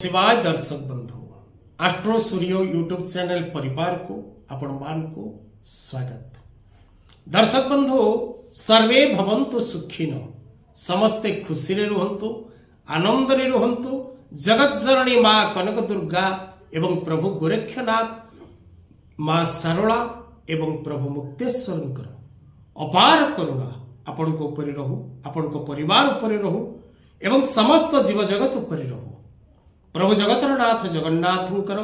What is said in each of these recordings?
शिवाय दर्शक बंधु आस्ट्रो सूर्य यूट्यूब चैनल परिवार को आपण मान को स्वागत। दर्शक बंधु सर्वे भवन्तु सुखिनो समस्ते खुशी रे रुहंतु आनंद रे रुहंतु। जगत जननी मां कनक दुर्गा एवं प्रभु गोरक्षनाथ मां सारला एवं प्रभु मुक्तेश्वरंकर अपार करुणा आपण को ऊपर रहू, आपण को परिवार ऊपर रहू एवं समस्त जीव जगत ऊपर रहू। प्रभु जगतरनाथ जगन्नाथंकर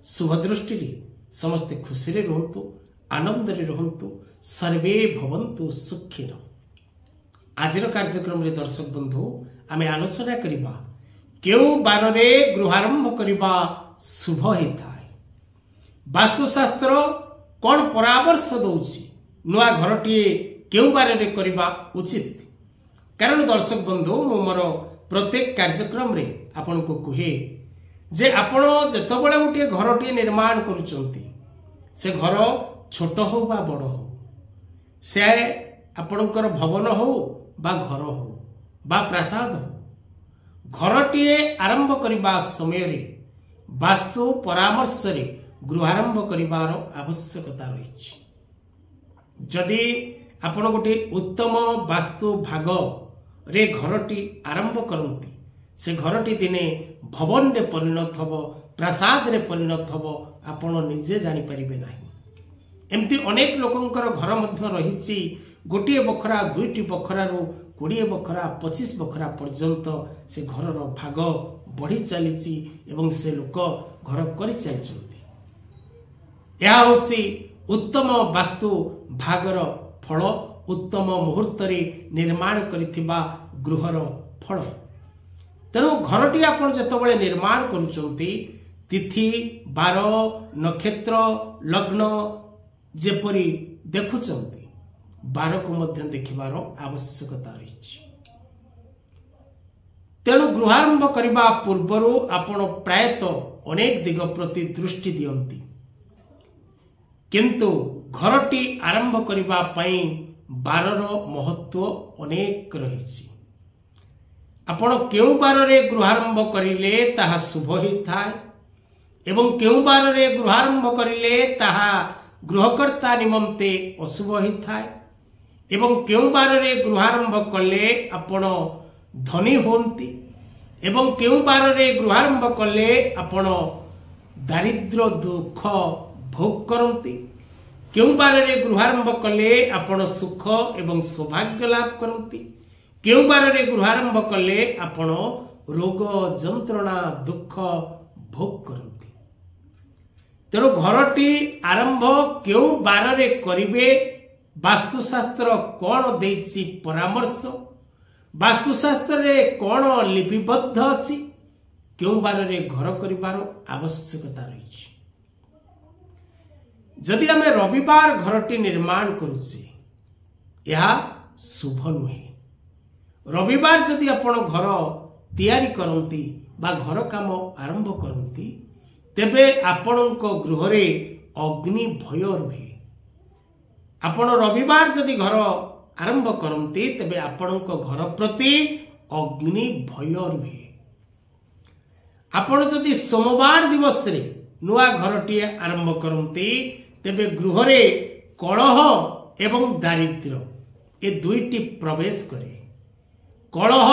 शुभ दृष्टि समस्ते खुशी रे रुहंतु आनंद रे रुहंतु सर्वे भवन्तु सुखिनो। आजिर कार्यक्रम रे दर्शक बंधु आमे आलोचना करिबा केउ बार रे गृहारंभ करिबा शुभ हेताय। वास्तुशास्त्र कोन परामर्श दउछि नुआ घरटी केउ बार रे करिबा उचित। कारण दर्शक बंधु मो मोर प्रत्येक कार्यक्रम रे आपन को कहे जे आपण जेतबेले गोटे घरटी निर्माण करूचंती से घर छोट हो बा बड़ हो, से आपणकर भवन हो बा घर हो बा प्रासाद हो, घरटी आरंभ करबा समय रे वास्तु परामर्श रे गृहारंभ करिवार आवश्यकता रही। जदि आपण गोटे उत्तम वास्तु भाग रे घरटी आरंभ करती से घरटी दिने भवन रे परिणत हबो, प्रासाद रे परिणत हबो, आपण निजे जानि परिबे नाही। एमती अनेक लोकंकर घर मध्य रहिछि गोटे बखरा दुईटी बखरा रो 20 बखरा 25 बखरा पर्यंत से घर रो भाग बढ़ी चलीछि एवं से लोक घर करि चलछंती। या होछि उत्तम वास्तु भागर फल, उत्तम मुहूर्त रे निर्माण करिथिबा गृहर फल। तेणु घरटी आपण जेतबेले निर्माण करूचंती तिथि बार नक्षत्र लग्न जेपरी देखुचंती बार को मध्य देखिबार आवश्यकता रही। तेणु गृहारंभ करबा पूर्वरु आपण प्रायतः अनेक दिग प्रति दृष्टि दियंती, किंतु घरटी आरंभ करबा पई बारर महत्व अनेक रही। आपण केउ बार रे गृहारंभ करिले ताहा शुभ ही थाए एवं केउ बार रे गृहारंभ करिले ताहा गृहकर्ता निमंते अशुभ ही थाए एवं केउ बार रे गृहारंभ कले आपण धनी होंती एवं केउ बार रे गृहारंभ कले आपण दारिद्र दुख भोग करंती, केउ बार रे गृहारंभ कले आपण सुख एवं सौभाग्य लाभ करंती, केउ बार रे गृहारंभ कले आपण रोग जंत्रणा दुख भोग करंती। तेणु घरटी आरंभ केउ बार रे करिवे, वास्तुशास्त्र कोन देछि परामर्श, वास्तुशास्त्र रे कोन लिपिबद्ध अछि, केउ बार रे घर करिवार आवश्यकता रही। जदि आमे रविवार घरटी निर्माण करूछि यह शुभ नुहे। रविवार जदि आपण घर तैयारी करंती बा घर काम आरंभ करंती तेबे आपणक गृह रे अग्नि भय रुहे। आपण रविवार जदि घर आरंभ करंती तेबे आपणक घर प्रति अग्नि भय रुहे। आपण जदि सोमवार दिवस रे नुआ घरटी आरंभ करंती तेबे गृह रे कलह एवं दारिद्र्य ए दुईटी प्रवेश करे। कलह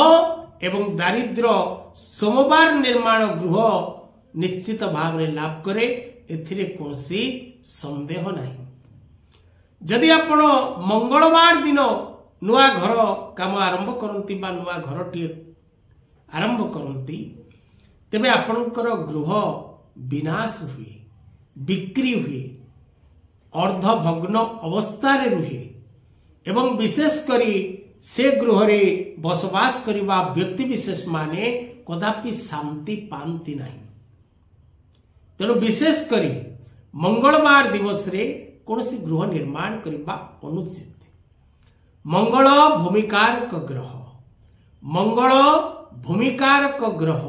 एवं दारिद्र सोमवार निर्माण गृह निश्चित भाव में लाभ करे, एथिरे कोनसी संदेह नहीं। जदि आपण मंगलवार दिन नुआ घर काम आरंभ करंती बा नुआ घरटी आरंभ करंती तेबे आपणकर गृह विनाश हुए, बिक्री हुए, अर्धभग्न अवस्था रे रुहे एवं विशेष करी से गृह रे बसवास करिबा व्यक्ति विशेष माने कदापि शांति पांती नहीं। तेणु विशेष करी मंगलवार दिवस रे कोनसी गृह निर्माण करिबा अनुचित। मंगल भूमिकारक ग्रह, मंगल भूमिकारक ग्रह,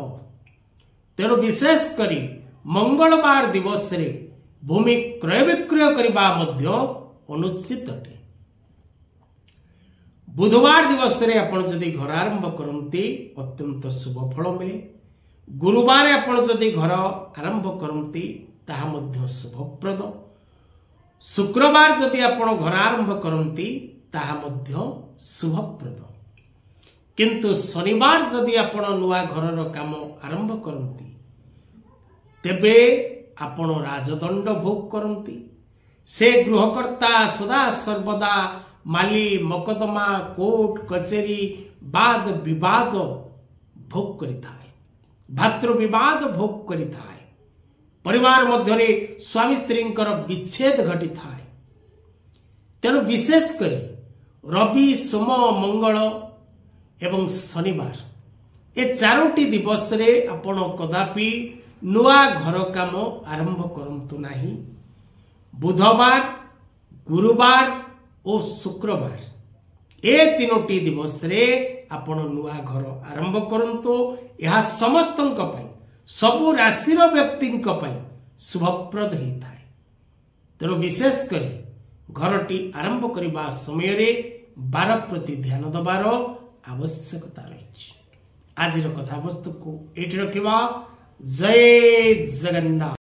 तेणु विशेष करी मंगलवार दिवस रे भूमि क्रय विक्रय करिबा मध्य अनुचित अटे। बुधवार दिवस रे आपण जदि घर आरंभ करंती अत्यंत शुभ फल मिले। गुरुवार आपण जदि घर आरंभ करती ताहा मध्य शुभप्रद। शुक्रवार जदि आपण घर आरंभ करती ताहा मध्य शुभप्रद। किंतु शनिवार जदि आपण नुआ घरर काम आरंभ करती तेबे आपण राजदंड भोग करती। से गृहकर्ता सदा सर्वदा माली मकदमा कोर्ट कचेरी वाद विवाद भोग करिथाए, भातृ विवाद भोग करिथाए, परिवार मध्यरे स्वामी स्त्रींकर विच्छेद घटी थाए। तेणु विशेष करी रवि सोम मंगल एवं शनिवार ए चारोटी दिवस रे आपण कदापि नुआ घर काम आरंभ करंतु नाही। बुधवार गुरुवार और शुक्रवार ए तीनोटी दिवस रे आपण नुआ घर आरंभ करंतु। यह समस्तंक पई सबु राशिर व्यक्तिंक पई शुभप्रद होता है। तेणु विशेष करी घरटी आरंभ करबा समय रे 12 प्रति ध्यान दबार आवश्यकता रही। आज कथा वस्तु को एठी रखिबा। जय जगन्नाथ।